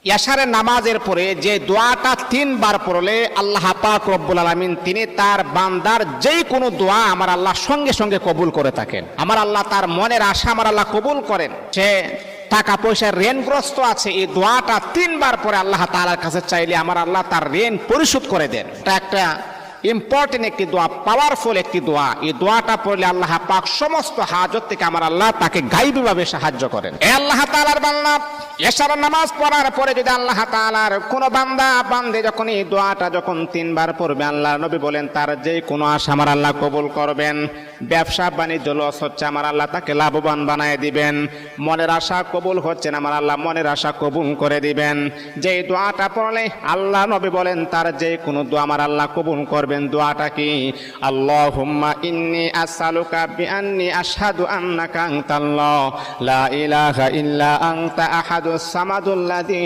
এশারের নামাজের পরে যে দোয়াটা 3 বার পড়লে আল্লাহ পাক রব্বুল আলামিন তিনি তার বান্দার যেই কোনো দোয়া আমার আল্লাহ সঙ্গে সঙ্গে কবুল করে থাকেন। আমার আল্লাহ তার মনের আশা আমার আল্লাহ কবুল করেন। সে টাকা পয়সার ঋণগ্রস্ত আছে, এই দোয়াটা 3 বার পরে আল্লাহ তাআলার কাছে চাইলে আমার আল্লাহ তার ঋণ পরিশোধ করে দেন। এটা একটা ইম্পর্টেন্ট একটি দোয়া, পাওয়ারফুল একটি দোয়া। এই দোয়াটা পড়লে আল্লাহ পাক সমস্ত হাজত থেকে আমার আল্লাহ তাকে গায়বীভাবে সাহায্য করেন। এ আল্লাহ তাআলার বান্দা, এশারের নামাজ পড়ার পরে যদি আল্লাহ তাআলার কোন বান্দা বান্দে যখন এই দোয়াটা যখন 3 বার পড়বে, আল্লাহ নবী বলেন তার যে কোনো আশা আমার আল্লাহ কবুল করবেন। ব্যবসা বাণিজ্য লস হচ্ছে, আমার আল্লাহ তাকে লাভবান বানায় দিবেন। মনের আশা কবুল হচ্ছে না, আমার আল্লাহ মনের আশা কবুল করে দিবেন। যে দোয়াটা পড়লে আল্লাহ নবী বলেন তার যে কোনো দোয়া আমার আল্লাহ কবুল করবেন। দোয়াটা কি? আল্লাহুম্মা ইন্নী আসআলুকা বিআন্নী আশহাদু আন্নাকা আনতাল্লাহ লা ইলাহা ইল্লা আনতা আহাদুস সামাদুল্লাযী